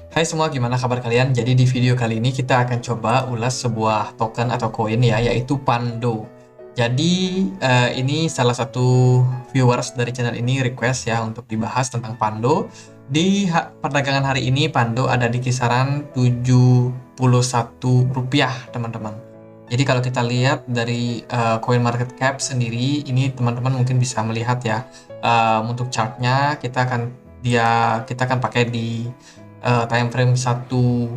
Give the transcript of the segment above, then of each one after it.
Hai semua, gimana kabar kalian? Jadi di video kali ini kita akan coba ulas sebuah token atau koin ya, yaitu Pando. Jadi ini salah satu viewers dari channel ini request ya untuk dibahas tentang Pando. Di perdagangan hari ini Pando ada di kisaran Rp71, teman-teman. Jadi kalau kita lihat dari coin market cap sendiri, ini teman-teman mungkin bisa melihat ya. Untuk chartnya kita akan pakai di time frame satu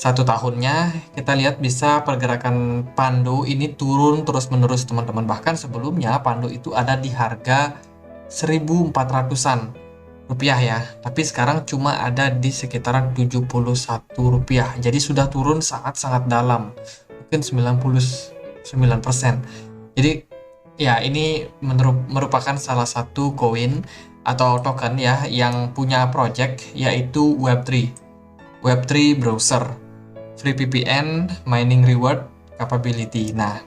tahunnya. Kita lihat bisa pergerakan Pando ini turun terus-menerus, teman-teman. Bahkan sebelumnya Pando itu ada di harga 1.400-an rupiah ya, tapi sekarang cuma ada di sekitaran Rp71. Jadi sudah turun sangat-sangat dalam, mungkin 99%. Jadi ya, ini merupakan salah satu koin atau token ya yang punya project yaitu Web3 browser, free VPN, mining reward, capability. Nah,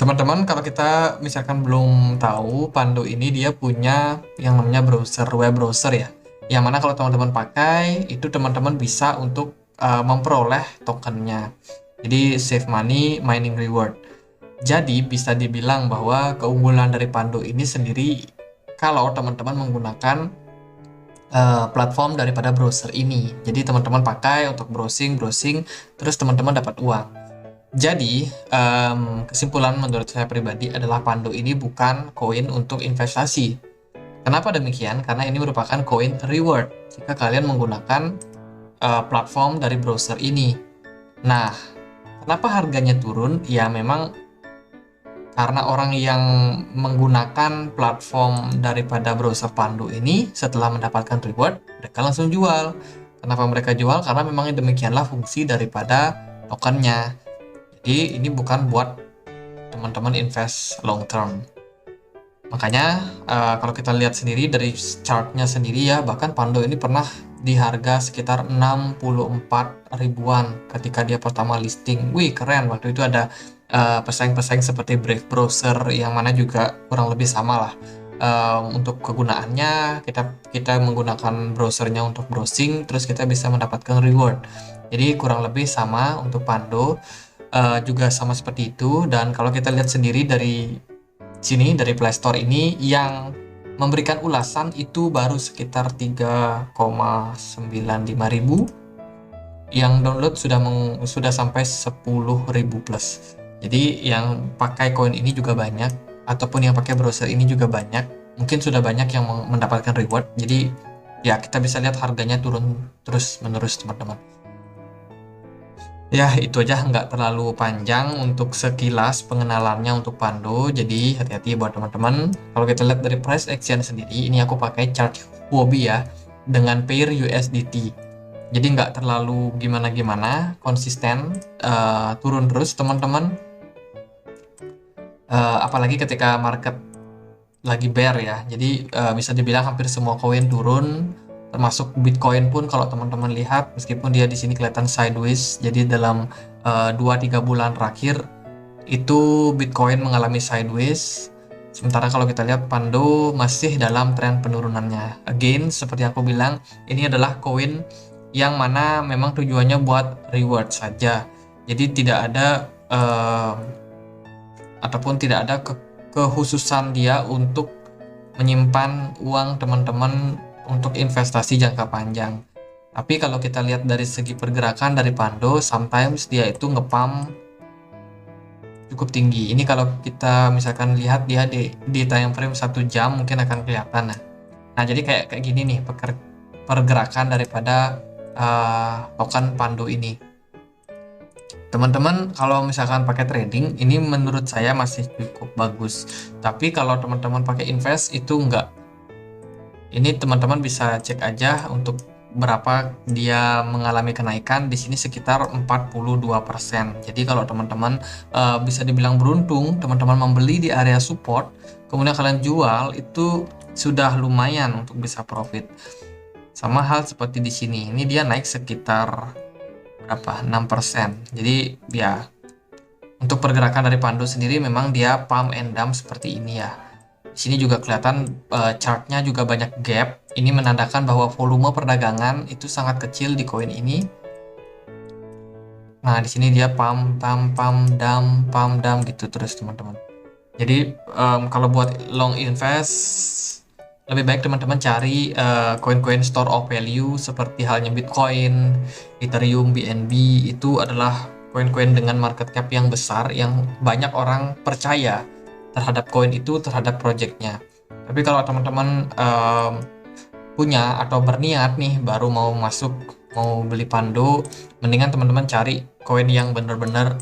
teman-teman, kalau kita misalkan belum tahu, Pando ini dia punya yang namanya web browser ya. Yang mana kalau teman-teman pakai, itu teman-teman bisa untuk memperoleh tokennya. Jadi save money, mining reward. Jadi bisa dibilang bahwa keunggulan dari Pando ini sendiri kalau teman-teman menggunakan platform daripada browser ini. Jadi teman-teman pakai untuk browsing, terus teman-teman dapat uang. Jadi, kesimpulan menurut saya pribadi adalah Pando ini bukan koin untuk investasi. Kenapa demikian? Karena ini merupakan koin reward jika kalian menggunakan platform dari browser ini. Nah, kenapa harganya turun? Ya, memang karena orang yang menggunakan platform daripada browser Pando ini setelah mendapatkan reward, mereka langsung jual. Kenapa mereka jual? Karena memang demikianlah fungsi daripada tokennya. Jadi ini bukan buat teman-teman invest long term. Makanya kalau kita lihat sendiri dari chartnya sendiri ya, bahkan Pando ini pernah di harga sekitar 64 ribuan ketika dia pertama listing. Wih, keren. Waktu itu ada pesaing-pesaing seperti Brave Browser yang mana juga kurang lebih sama lah. Untuk kegunaannya, kita menggunakan browsernya untuk browsing, terus kita bisa mendapatkan reward. Jadi kurang lebih sama untuk Pando. Juga sama seperti itu. Dan kalau kita lihat sendiri dari sini, dari Play Store ini, yang memberikan ulasan itu baru sekitar 3,95 ribu, yang download sudah sampai 10.000 plus. Jadi yang pakai koin ini juga banyak, ataupun yang pakai browser ini juga banyak. Mungkin sudah banyak yang mendapatkan reward. Jadi ya, kita bisa lihat harganya turun terus menerus, teman-teman. Ya, itu aja, nggak terlalu panjang untuk sekilas pengenalannya untuk Pando. Jadi hati-hati buat teman-teman. Kalau kita lihat dari price action sendiri, ini aku pakai chart Huobi ya, dengan pair USDT. Jadi nggak terlalu gimana-gimana, konsisten, turun terus teman-teman. Apalagi ketika market lagi bear ya. Jadi bisa dibilang hampir semua koin turun. Termasuk Bitcoin pun kalau teman-teman lihat, meskipun dia di sini kelihatan sideways, jadi dalam 2-3 bulan terakhir itu Bitcoin mengalami sideways. Sementara kalau kita lihat Pando masih dalam tren penurunannya. Again, seperti aku bilang, ini adalah koin yang mana memang tujuannya buat reward saja. Jadi tidak ada ataupun tidak ada kekhususan dia untuk menyimpan uang teman-teman untuk investasi jangka panjang. Tapi kalau kita lihat dari segi pergerakan dari Pando, sometimes dia itu ngepump cukup tinggi. Ini kalau kita misalkan lihat dia di time frame 1 jam mungkin akan kelihatan. Nah, jadi kayak gini nih pergerakan daripada token Pando ini. Teman-teman, kalau misalkan pakai trading, ini menurut saya masih cukup bagus. Tapi kalau teman-teman pakai invest itu enggak. Ini teman-teman bisa cek aja untuk berapa dia mengalami kenaikan. Di sini sekitar 42%. Jadi kalau teman-teman bisa dibilang beruntung, teman-teman membeli di area support, kemudian kalian jual, itu sudah lumayan untuk bisa profit. Sama hal seperti di sini. Ini dia naik sekitar berapa? 6%. Jadi ya, untuk pergerakan dari Pando sendiri memang dia pump and dump seperti ini ya. Di sini juga kelihatan chartnya juga banyak gap. Ini menandakan bahwa volume perdagangan itu sangat kecil di koin ini. Nah, di sini dia pump dam gitu terus teman-teman. Jadi kalau buat long invest lebih baik teman-teman cari koin-koin store of value seperti halnya Bitcoin, Ethereum, BNB. Itu adalah koin-koin dengan market cap yang besar yang banyak orang percaya terhadap koin itu, terhadap projectnya. Tapi kalau teman-teman punya atau berniat nih baru mau masuk, mau beli Pando, mendingan teman-teman cari koin yang benar-benar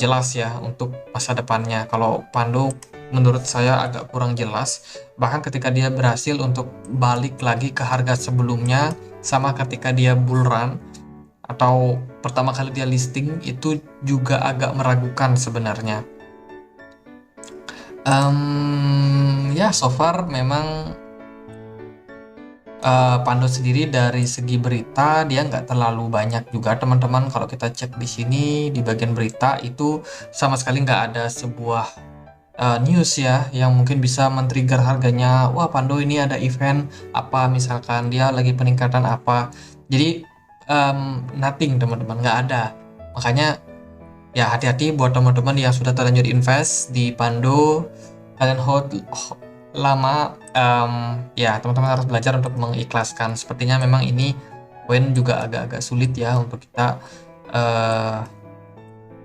jelas ya untuk masa depannya. Kalau Pando menurut saya agak kurang jelas, bahkan ketika dia berhasil untuk balik lagi ke harga sebelumnya sama ketika dia bull run atau pertama kali dia listing itu juga agak meragukan sebenarnya. Ya so far memang Pando sendiri dari segi berita dia nggak terlalu banyak juga teman-teman. Kalau kita cek di sini di bagian berita itu sama sekali nggak ada sebuah news ya yang mungkin bisa men-trigger harganya. Wah, Pando ini ada event apa, misalkan dia lagi peningkatan apa. Jadi nothing teman-teman, nggak ada. Makanya ya hati-hati buat teman-teman yang sudah terlanjur invest di Pando, kalian hold lama. Ya teman-teman harus belajar untuk mengikhlaskan. Sepertinya memang ini koin juga agak-agak sulit ya untuk kita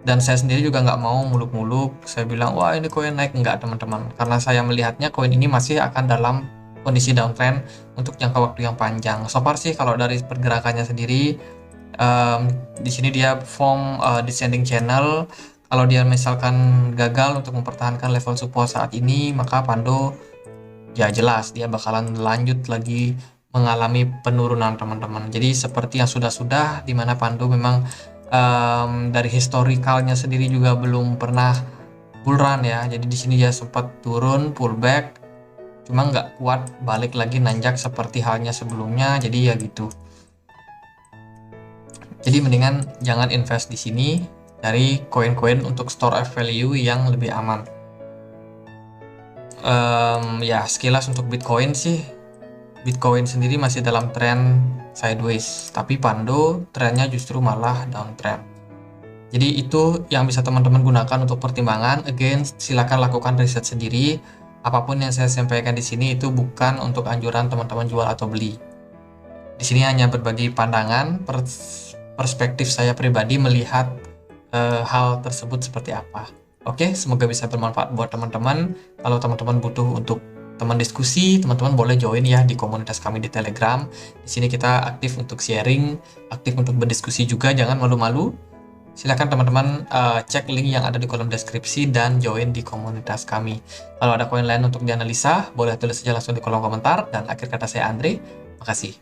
dan saya sendiri juga nggak mau muluk-muluk saya bilang wah ini koin naik, enggak teman-teman, karena saya melihatnya koin ini masih akan dalam kondisi downtrend untuk jangka waktu yang panjang. So far sih kalau dari pergerakannya sendiri di sini dia form descending channel. Kalau dia misalkan gagal untuk mempertahankan level support saat ini, maka Pando ya jelas dia bakalan lanjut lagi mengalami penurunan teman-teman. Jadi seperti yang sudah-sudah, di mana Pando memang dari historikalnya sendiri juga belum pernah bull run ya. Jadi di sini dia sempat turun pullback, cuma nggak kuat balik lagi nanjak seperti halnya sebelumnya. Jadi ya gitu. Jadi mendingan jangan invest di sini, cari koin-koin untuk store of value yang lebih aman. Ya sekilas untuk Bitcoin sih, Bitcoin sendiri masih dalam tren sideways, tapi Pando trennya justru malah downtrend. Jadi itu yang bisa teman-teman gunakan untuk pertimbangan. Again, silakan lakukan riset sendiri. Apapun yang saya sampaikan di sini itu bukan untuk anjuran teman-teman jual atau beli. Di sini hanya berbagi pandangan, perspektif saya pribadi melihat hal tersebut seperti apa. Oke, semoga bisa bermanfaat buat teman-teman. Kalau teman-teman butuh untuk teman diskusi, teman-teman boleh join ya di komunitas kami di Telegram. Di sini kita aktif untuk sharing, aktif untuk berdiskusi juga, jangan malu-malu. Silakan teman-teman cek link yang ada di kolom deskripsi dan join di komunitas kami. Kalau ada koin lain untuk dianalisa, boleh tulis saja langsung di kolom komentar. Dan akhir kata saya Andre, makasih.